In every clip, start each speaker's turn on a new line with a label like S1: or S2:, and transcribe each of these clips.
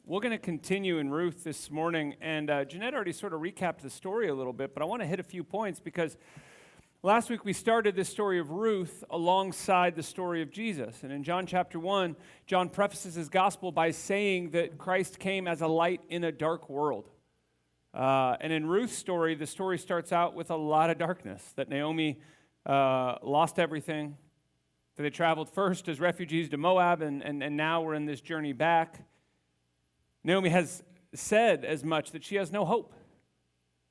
S1: We're going to continue in Ruth this morning, and Jeanette already sort of recapped the story a little bit, but I want to hit a few points because last week we started this story of Ruth alongside the story of Jesus. And in John chapter 1, John prefaces his gospel by saying that Christ came as a light in a dark world. And in Ruth's story, the story starts out with a lot of darkness, that Naomi lost everything, that they traveled first as refugees to Moab, and now we're in this journey back. Naomi has said as much that she has no hope,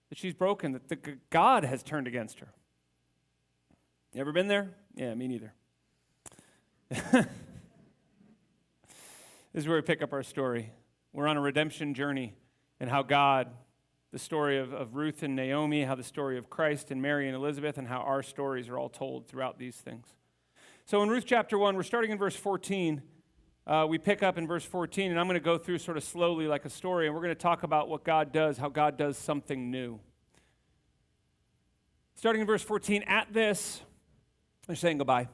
S1: that she's broken, that God has turned against her. You ever been there? Yeah, me neither. This is where we pick up our story. We're on a redemption journey and how God, the story of Ruth and Naomi, how the story of Christ and Mary and Elizabeth, and how our stories are all told throughout these things. So in Ruth chapter 1, we're starting in verse 14. We pick up in verse 14, and I'm going to go through sort of slowly like a story, and we're going to talk about what God does, how God does something new. Starting in verse 14, at this, they're saying goodbye.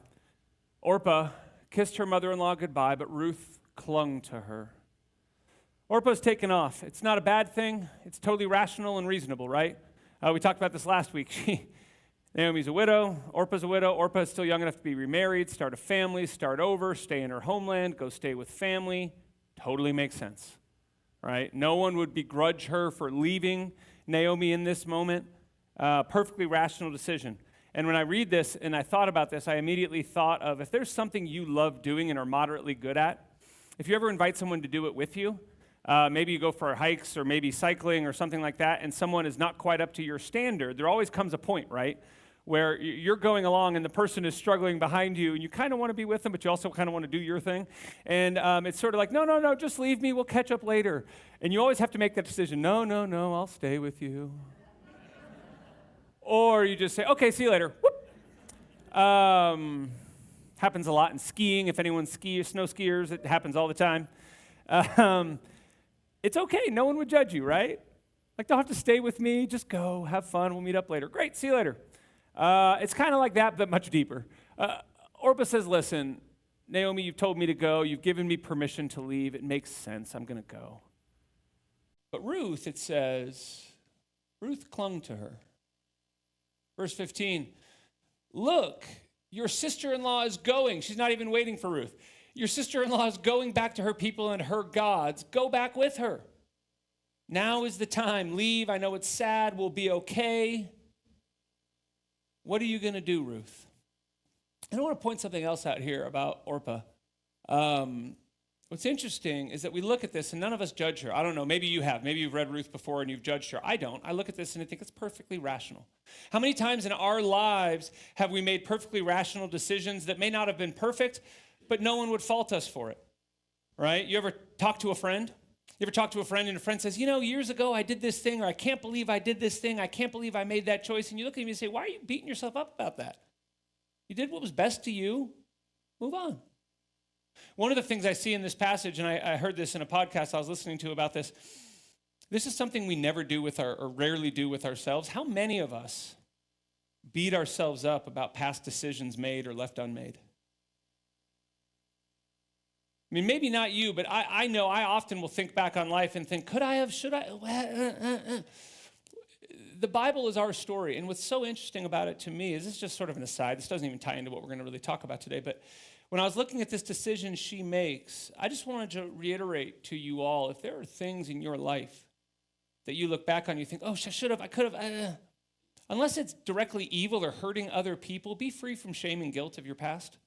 S1: Orpah kissed her mother-in-law goodbye, but Ruth clung to her. Orpah's taken off. It's not a bad thing. It's totally rational and reasonable, right? We talked about this last week. Naomi's a widow. Orpah's a widow. Orpah is still young enough to be remarried, start a family, start over, stay in her homeland, go stay with family. Totally makes sense, right? No one would begrudge her for leaving Naomi in this moment. Perfectly rational decision. And when I read this and I thought about this, I immediately thought of if there's something you love doing and are moderately good at, if you ever invite someone to do it with you, maybe you go for hikes or maybe cycling or something like that, and someone is not quite up to your standard, there always comes a point, right, where you're going along and the person is struggling behind you, and you kind of want to be with them, but you also kind of want to do your thing. And it's sort of like, no, just leave me, we'll catch up later. And you always have to make that decision, no, I'll stay with you. Or you just say, okay, see you later. Whoop. Happens a lot in skiing. If anyone's snow skiers, it happens all the time. It's okay. No one would judge you, right? Like, don't have to stay with me. Just go. Have fun. We'll meet up later. Great. See you later. It's kind of like that, but much deeper. Orpah says, listen, Naomi, you've told me to go. You've given me permission to leave. It makes sense. I'm going to go. But Ruth, it says, Ruth clung to her. Verse 15, look, your sister-in-law is going. She's not even waiting for Ruth. Your sister-in-law is going back to her people and her gods. Go back with her. Now is the time. Leave. I know it's sad. We'll be okay. What are you going to do, Ruth? And I want to point something else out here about Orpah. What's interesting is that we look at this and none of us judge her. I don't know, maybe you have. Maybe you've read Ruth before and you've judged her. I don't. I look at this and I think it's perfectly rational. How many times in our lives have we made perfectly rational decisions that may not have been perfect, but no one would fault us for it, right? You ever talk to a friend? You ever talk to a friend and a friend says, years ago I did this thing, or I can't believe I did this thing, I can't believe I made that choice, and you look at me and say, why are you beating yourself up about that? You did what was best to you, move on. One of the things I see in this passage, and I heard this in a podcast I was listening to about this, this is something we never do or rarely do with ourselves. How many of us beat ourselves up about past decisions made or left unmade? I mean, maybe not you, but I know I often will think back on life and think, could I have, should I? The Bible is our story, and what's so interesting about it to me is, this is just sort of an aside, this doesn't even tie into what we're going to really talk about today, but when I was looking at this decision she makes, I just wanted to reiterate to you all, if there are things in your life that you look back on and you think, oh, I should have, I could have, unless it's directly evil or hurting other people, be free from shame and guilt of your past.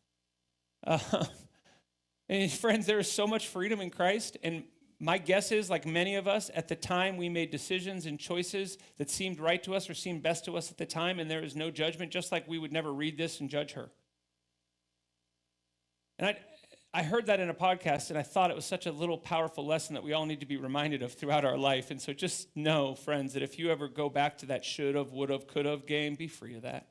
S1: And friends, there is so much freedom in Christ, and my guess is, like many of us, at the time we made decisions and choices that seemed right to us or seemed best to us at the time, and there is no judgment, just like we would never read this and judge her. And I heard that in a podcast, and I thought it was such a little powerful lesson that we all need to be reminded of throughout our life. And so just know, friends, that if you ever go back to that should have, would have, could have game, be free of that.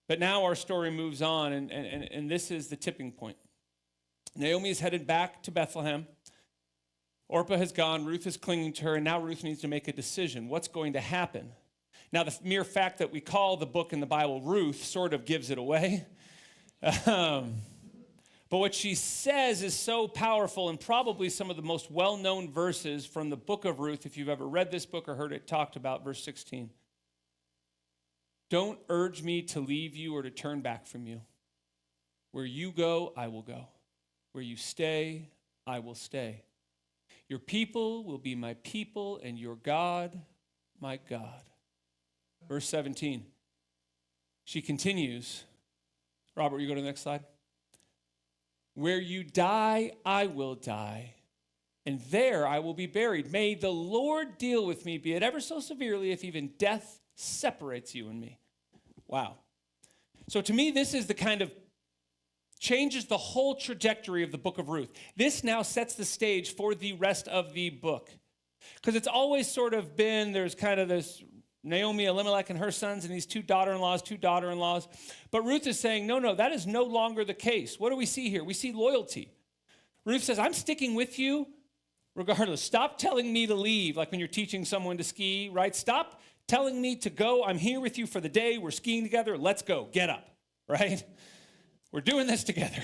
S1: But now our story moves on, and this is the tipping point. Naomi is headed back to Bethlehem. Orpah has gone. Ruth is clinging to her, and now Ruth needs to make a decision. What's going to happen? Now, the mere fact that we call the book in the Bible Ruth sort of gives it away. But But what she says is so powerful, and probably some of the most well-known verses from the book of Ruth, if you've ever read this book or heard it talked about, verse 16. Don't urge me to leave you or to turn back from you. Where you go, I will go. Where you stay, I will stay. Your people will be my people, and your God, my God. Verse 17. She continues. Robert, you go to the next slide. Where you die, I will die, and there I will be buried. May the Lord deal with me, be it ever so severely, if even death separates you and me. Wow. So to me, this is the kind of changes the whole trajectory of the book of Ruth. This now sets the stage for the rest of the book. Because it's always sort of been, there's kind of this Naomi, Elimelech, and her sons, and these two daughter-in-laws. But Ruth is saying, no, that is no longer the case. What do we see here? We see loyalty. Ruth says, I'm sticking with you regardless. Stop telling me to leave, like when you're teaching someone to ski, right? Stop telling me to go. I'm here with you for the day. We're skiing together. Let's go. Get up, right? We're doing this together.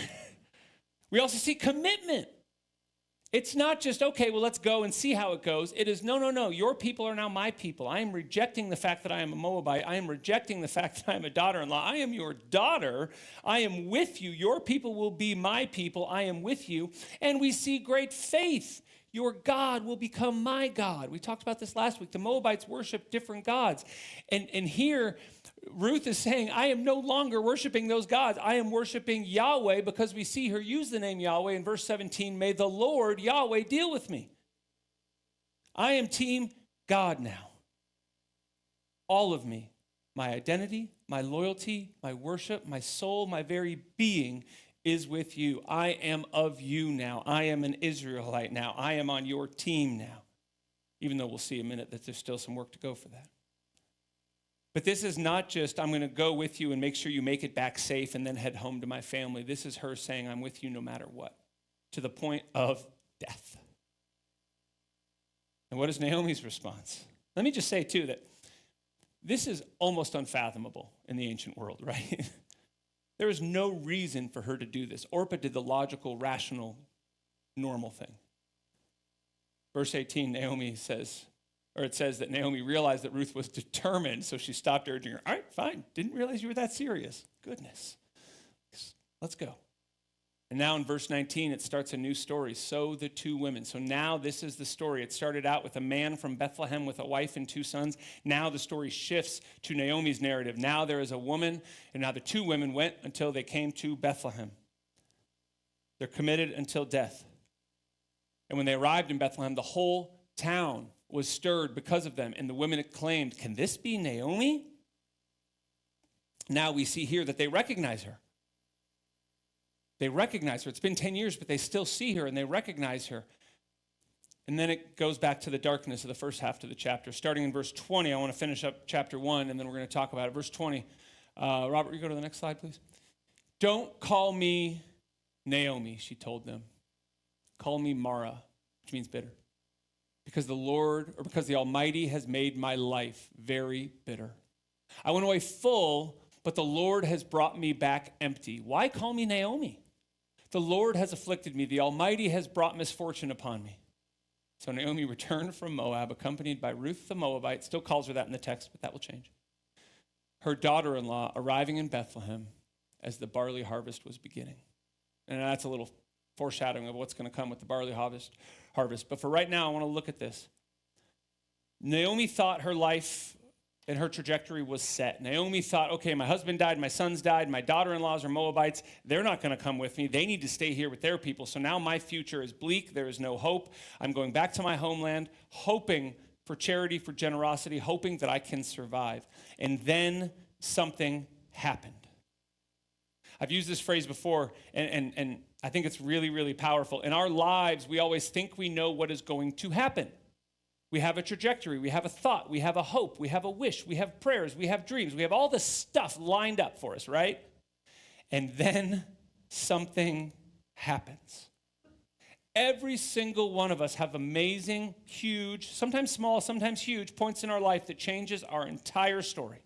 S1: We also see commitment. It's not just, okay, well, let's go and see how it goes. It is, no. Your people are now my people. I am rejecting the fact that I am a Moabite. I am rejecting the fact that I am a daughter-in-law. I am your daughter. I am with you. Your people will be my people. I am with you. And we see great faith. Your God will become my God. We talked about this last week. The Moabites worship different gods. And here, Ruth is saying, I am no longer worshiping those gods. I am worshiping Yahweh, because we see her use the name Yahweh in verse 17. May the Lord Yahweh deal with me. I am team God now. All of me, my identity, my loyalty, my worship, my soul, my very being is with you. I am of you now. I am an Israelite now. I am on your team now. Even though we'll see in a minute that there's still some work to go for that. But this is not just, I'm going to go with you and make sure you make it back safe and then head home to my family. This is her saying, I'm with you no matter what, to the point of death. And what is Naomi's response? Let me just say, too, that this is almost unfathomable in the ancient world, right? There is no reason for her to do this. Orpah did the logical, rational, normal thing. Verse 18, Naomi says, or it says that Naomi realized that Ruth was determined, so she stopped urging her. All right, fine. Didn't realize you were that serious. Goodness. Let's go. And now in verse 19, it starts a new story. So the two women. So now this is the story. It started out with a man from Bethlehem with a wife and two sons. Now the story shifts to Naomi's narrative. Now there is a woman, and now the two women went until they came to Bethlehem. They're committed until death. And when they arrived in Bethlehem, the whole town was stirred because of them. And the women exclaimed, can this be Naomi? Now we see here that they recognize her. They recognize her. It's been 10 years, but they still see her and they recognize her. And then it goes back to the darkness of the first half of the chapter. Starting in verse 20, I want to finish up chapter 1, and then we're going to talk about it. Verse 20. Robert, you go to the next slide, please. Don't call me Naomi, she told them. Call me Mara, which means bitter. Because the Lord, or because the Almighty has made my life very bitter. I went away full, but the Lord has brought me back empty. Why call me Naomi? The Lord has afflicted me. The Almighty has brought misfortune upon me. So Naomi returned from Moab, accompanied by Ruth the Moabite. Still calls her that in the text, but that will change. Her daughter-in-law arriving in Bethlehem as the barley harvest was beginning. And that's a little foreshadowing of what's going to come with the barley harvest. But for right now, I want to look at this. Naomi thought her life and her trajectory was set. Naomi thought, okay, my husband died, my sons died, my daughter-in-laws are Moabites. They're not going to come with me. They need to stay here with their people. So now my future is bleak. There is no hope. I'm going back to my homeland, hoping for charity, for generosity, hoping that I can survive. And then something happened. I've used this phrase before, and I think it's really, really powerful. In our lives, we always think we know what is going to happen. We have a trajectory, we have a thought, we have a hope, we have a wish, we have prayers, we have dreams, we have all this stuff lined up for us, right? And then something happens. Every single one of us have amazing, huge, sometimes small, sometimes huge points in our life that changes our entire story.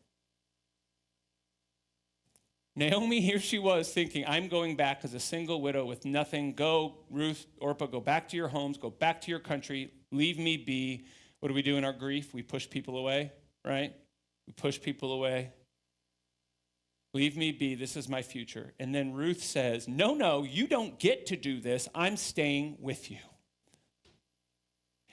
S1: Naomi, here she was thinking, I'm going back as a single widow with nothing. Go, Ruth, Orpah, go back to your homes, go back to your country, leave me be. What do we do in our grief? We push people away, right? We push people away. Leave me be, this is my future. And then Ruth says, no, you don't get to do this. I'm staying with you.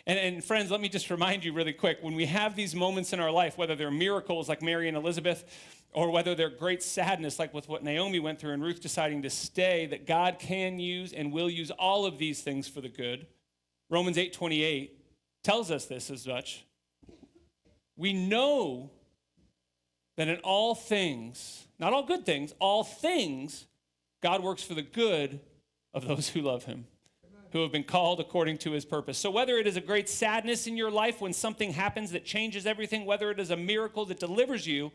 S1: And friends, let me just remind you really quick, when we have these moments in our life, whether they're miracles like Mary and Elizabeth, or whether they're great sadness like with what Naomi went through and Ruth deciding to stay, that God can use and will use all of these things for the good. Romans 8:28 tells us this as much. We know that in all things, not all good things, all things, God works for the good of those who love him, who have been called according to his purpose. So whether it is a great sadness in your life when something happens that changes everything, whether it is a miracle that delivers you,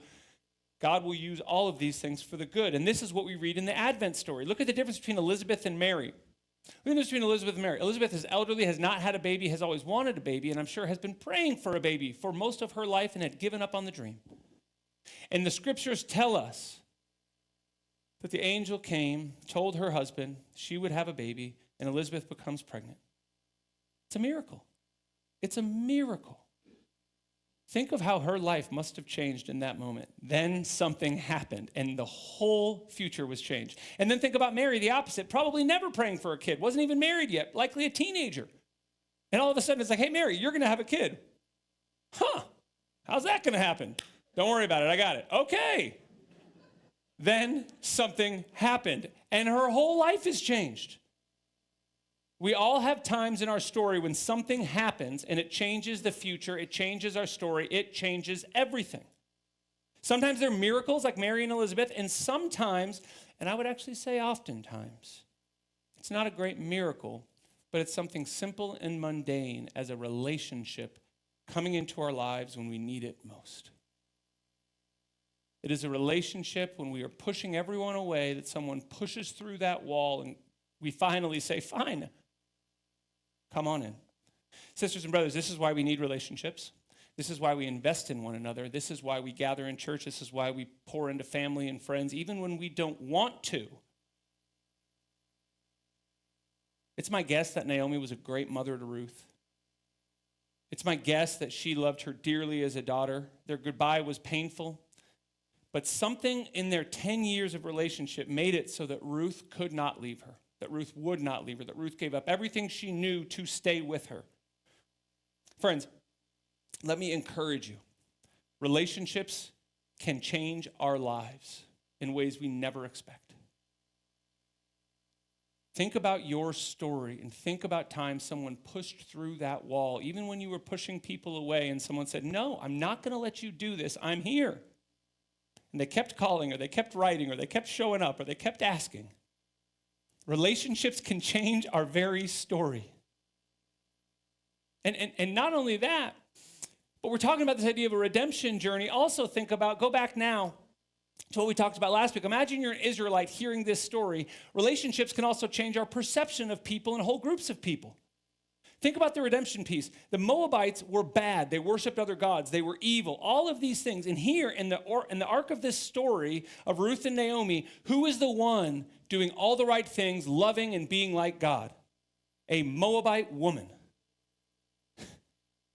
S1: God will use all of these things for the good. And this is what we read in the Advent story. Look at the difference between Elizabeth and Mary. Look at the difference between Elizabeth and Mary. Elizabeth is elderly, has not had a baby, has always wanted a baby, and I'm sure has been praying for a baby for most of her life and had given up on the dream. And the scriptures tell us that the angel came, told her husband she would have a baby, and Elizabeth becomes pregnant. It's a miracle. It's a miracle. Think of how her life must have changed in that moment. Then something happened, and the whole future was changed. And then think about Mary, the opposite, probably never praying for a kid, wasn't even married yet, likely a teenager. And all of a sudden, it's like, hey, Mary, you're going to have a kid. Huh, how's that going to happen? Don't worry about it, I got it. Okay. Then something happened, and her whole life is changed. We all have times in our story when something happens and it changes the future, it changes our story, it changes everything. Sometimes they're miracles like Mary and Elizabeth, and sometimes, and I would actually say oftentimes, it's not a great miracle, but it's something simple and mundane as a relationship coming into our lives when we need it most. It is a relationship when we are pushing everyone away that someone pushes through that wall and we finally say, fine, come on in. Sisters and brothers, this is why we need relationships. This is why we invest in one another. This is why we gather in church. This is why we pour into family and friends, even when we don't want to. It's my guess that Naomi was a great mother to Ruth. It's my guess that she loved her dearly as a daughter. Their goodbye was painful. But something in their 10 years of relationship made it so that Ruth could not leave her, that Ruth would not leave her, that Ruth gave up everything she knew to stay with her. Friends, let me encourage you. Relationships can change our lives in ways we never expect. Think about your story and think about times someone pushed through that wall, even when you were pushing people away and someone said, no, I'm not going to let you do this. I'm here. And they kept calling, or they kept writing, or they kept showing up, or they kept asking. Relationships can change our very story. And not only that, but we're talking about this idea of a redemption journey. Also think about, go back now to what we talked about last week. Imagine you're an Israelite hearing this story. Relationships can also change our perception of people and whole groups of people. Think about the redemption piece. The Moabites were bad. They worshiped other gods. They were evil. All of these things. And here in the arc of this story of Ruth and Naomi, who is the one doing all the right things, loving and being like God? A Moabite woman.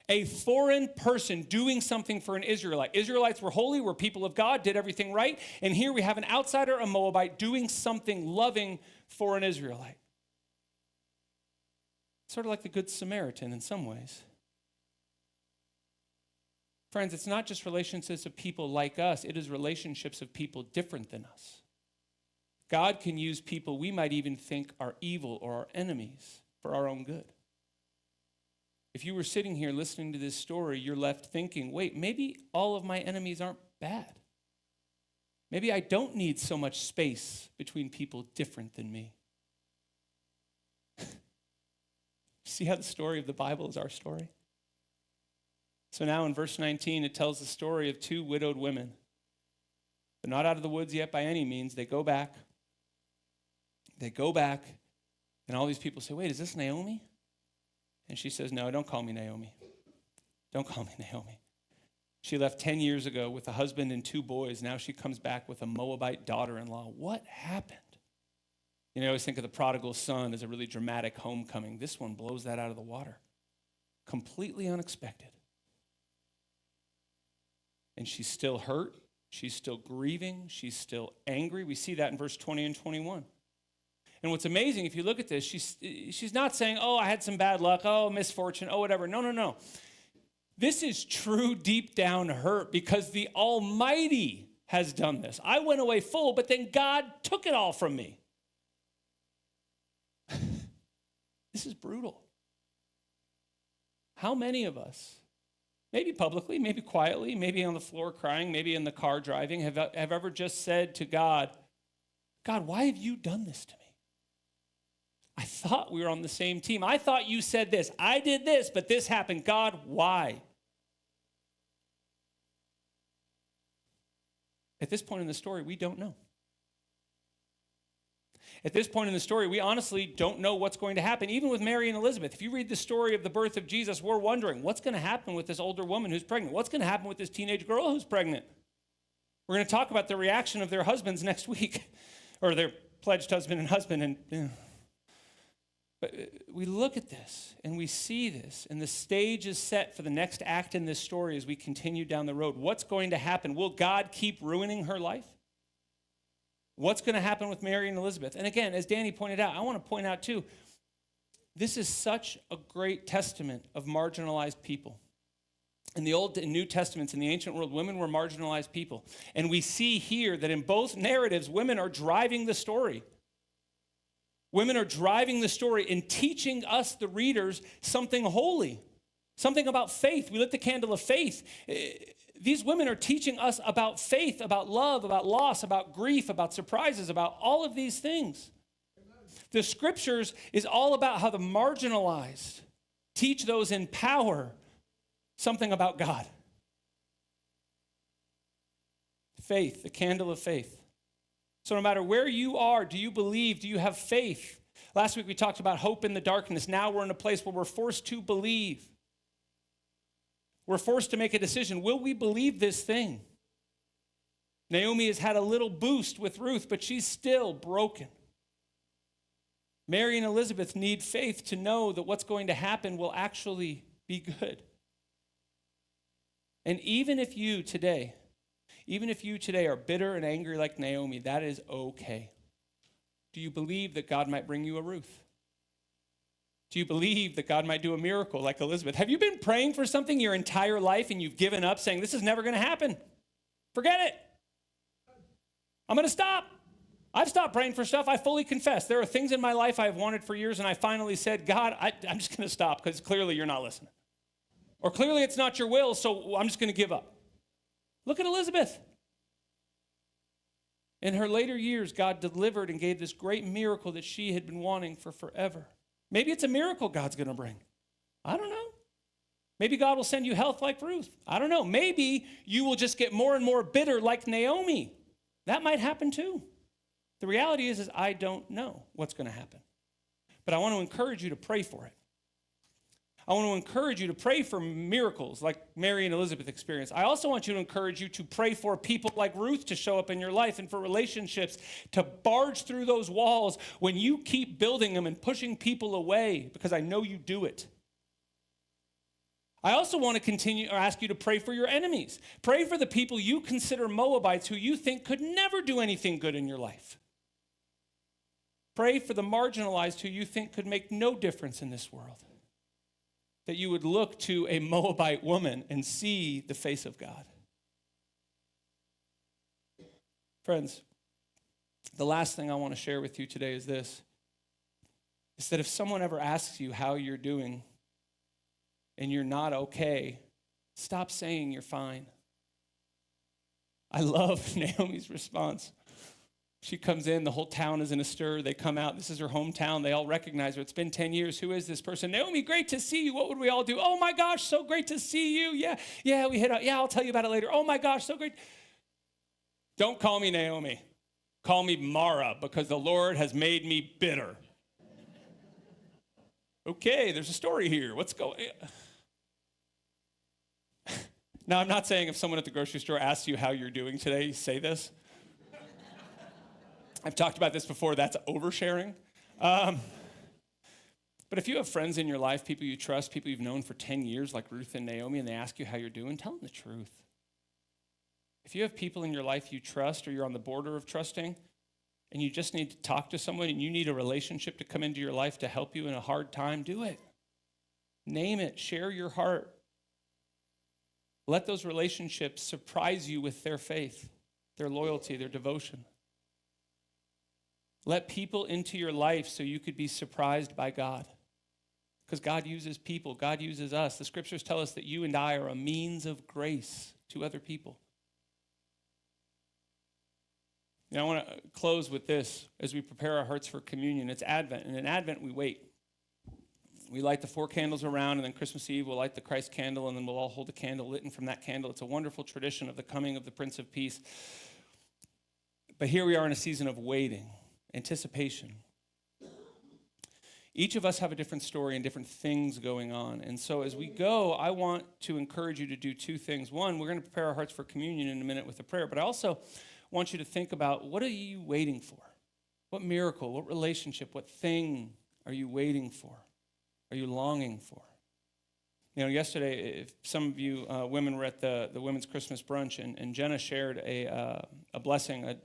S1: A foreign person doing something for an Israelite. Israelites were holy, were people of God, did everything right. And here we have an outsider, a Moabite, doing something loving for an Israelite. Sort of like the Good Samaritan in some ways. Friends, it's not just relationships of people like us. It is relationships of people different than us. God can use people we might even think are evil or our enemies for our own good. If you were sitting here listening to this story, you're left thinking, wait, maybe all of my enemies aren't bad. Maybe I don't need so much space between people different than me. See how the story of the Bible is our story? So now in verse 19, it tells the story of two widowed women. They're not out of the woods yet by any means. They go back. And all these people say, wait, is this Naomi? And she says, no, don't call me Naomi. Don't call me Naomi. She left 10 years ago with a husband and 2 boys. Now she comes back with a Moabite daughter-in-law. What happened? You know, I always think of the prodigal son as a really dramatic homecoming. This one blows that out of the water. Completely unexpected. And she's still hurt. She's still grieving. She's still angry. We see that in verse 20 and 21. And what's amazing, if you look at this, she's not saying, oh, I had some bad luck, oh, misfortune, oh, whatever. No. This is true deep down hurt because the Almighty has done this. I went away full, but then God took it all from me. This is brutal. How many of us, maybe publicly, maybe quietly, maybe on the floor crying, maybe in the car driving, have ever just said to God, God, why have you done this to me? I thought we were on the same team. I thought you said this. I did this, but this happened. God, why? At this point in the story, we don't know. At this point in the story, we honestly don't know what's going to happen, even with Mary and Elizabeth. If you read the story of the birth of Jesus, we're wondering, what's going to happen with this older woman who's pregnant? What's going to happen with this teenage girl who's pregnant? We're going to talk about the reaction of their husbands next week, or their pledged husband. But we look at this, and we see this, and the stage is set for the next act in this story as we continue down the road. What's going to happen? Will God keep ruining her life? What's going to happen with Mary and Elizabeth? And again, as Danny pointed out, I want to point out too, this is such a great testament of marginalized people. In the Old and New Testaments, in the ancient world, women were marginalized people. And we see here that in both narratives, women are driving the story. Women are driving the story and teaching us, the readers, something holy, something about faith. We lit the candle of faith. These women are teaching us about faith, about love, about loss, about grief, about surprises, about all of these things. The scriptures is all about how the marginalized teach those in power something about God. Faith, the candle of faith. So no matter where you are, do you believe? Do you have faith? Last week we talked about hope in the darkness. Now we're in a place where we're forced to believe. We're forced to make a decision. Will we believe this thing? Naomi has had a little boost with Ruth, but she's still broken. Mary and Elizabeth need faith to know that what's going to happen will actually be good. And even if you today are bitter and angry like Naomi, that is okay. Do you believe that God might bring you a Ruth? Do you believe that God might do a miracle like Elizabeth? Have you been praying for something your entire life and you've given up saying, this is never going to happen? Forget it. I'm going to stop. I've stopped praying for stuff. I fully confess. There are things in my life I've wanted for years, and I finally said, God, I'm just going to stop because clearly you're not listening. Or clearly it's not your will, so I'm just going to give up. Look at Elizabeth. In her later years, God delivered and gave this great miracle that she had been wanting for forever. Maybe it's a miracle God's going to bring. I don't know. Maybe God will send you health like Ruth. I don't know. Maybe you will just get more and more bitter like Naomi. That might happen too. The reality is I don't know what's going to happen. But I want to encourage you to pray for it. I want to encourage you to pray for miracles like Mary and Elizabeth experienced. I also want you to encourage you to pray for people like Ruth to show up in your life and for relationships to barge through those walls when you keep building them and pushing people away, because I know you do it. I also want to continue or ask you to pray for your enemies. Pray for the people you consider Moabites who you think could never do anything good in your life. Pray for the marginalized who you think could make no difference in this world. That you would look to a Moabite woman and see the face of God. Friends, the last thing I want to share with you today is this. Is that if someone ever asks you how you're doing and you're not okay, stop saying you're fine. I love Naomi's response. She comes in, the whole town is in a stir. They come out, this is her hometown. They all recognize her. It's been 10 years. Who is this person? Naomi, great to see you. What would we all do? Oh my gosh, so great to see you. Yeah, we hit out. Yeah, I'll tell you about it later. Oh my gosh, so great. Don't call me Naomi. Call me Mara, because the Lord has made me bitter. Okay, there's a story here. What's going on? Now, I'm not saying if someone at the grocery store asks you how you're doing today, say this. I've talked about this before, that's oversharing. But if you have friends in your life, people you trust, people you've known for 10 years, like Ruth and Naomi, and they ask you how you're doing, tell them the truth. If you have people in your life you trust or you're on the border of trusting, and you just need to talk to someone and you need a relationship to come into your life to help you in a hard time, do it. Name it. Share your heart. Let those relationships surprise you with their faith, their loyalty, their devotion. Let people into your life so you could be surprised by God. Because God uses people. God uses us. The scriptures tell us that you and I are a means of grace to other people. Now, I want to close with this as we prepare our hearts for communion. It's Advent, and in Advent, we wait. We light the 4 candles around, and then Christmas Eve, we'll light the Christ candle, and then we'll all hold a candle lit, and from that candle, it's a wonderful tradition of the coming of the Prince of Peace. But here we are in a season of waiting, anticipation. Each of us have a different story and different things going on. And so as we go, I want to encourage you to do 2 things. One, we're going to prepare our hearts for communion in a minute with a prayer, but I also want you to think about, what are you waiting for? What miracle, what relationship, what thing are you waiting for? Are you longing for? You know, yesterday, if some of you women were at the women's Christmas brunch, and Jenna shared a blessing,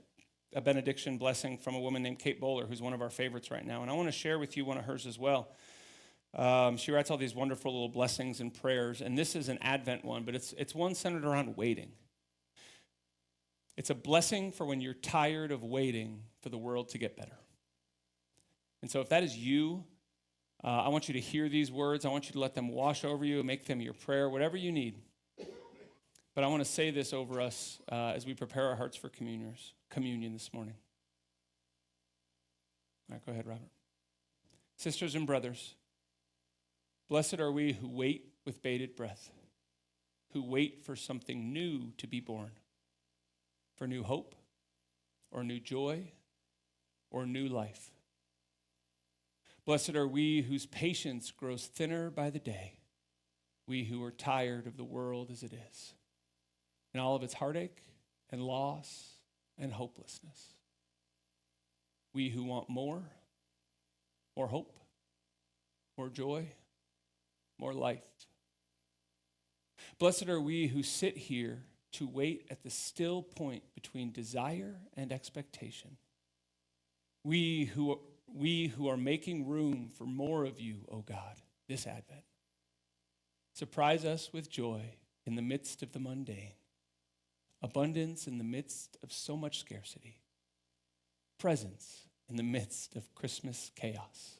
S1: a benediction blessing from a woman named Kate Bowler, who's one of our favorites right now. And I want to share with you one of hers as well. She writes all these wonderful little blessings and prayers, and this is an Advent one, but it's one centered around waiting. It's a blessing for when you're tired of waiting for the world to get better. And so if that is you, I want you to hear these words. I want you to let them wash over you and make them your prayer, whatever you need. But I want to say this over us as we prepare our hearts for communion this morning. All right, go ahead, Robert. Sisters and brothers, blessed are we who wait with bated breath, who wait for something new to be born, for new hope, or new joy, or new life. Blessed are we whose patience grows thinner by the day, we who are tired of the world as it is, and all of its heartache and loss and hopelessness. We who want more hope, more joy, more life. Blessed are we who sit here to wait at the still point between desire and expectation. We who are making room for more of you, O God, this Advent. Surprise us with joy in the midst of the mundane, abundance in the midst of so much scarcity, presence in the midst of Christmas chaos.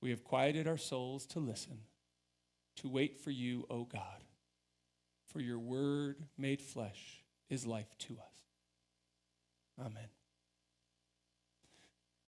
S1: We have quieted our souls to listen, to wait for you, O God. For your word made flesh is life to us. Amen.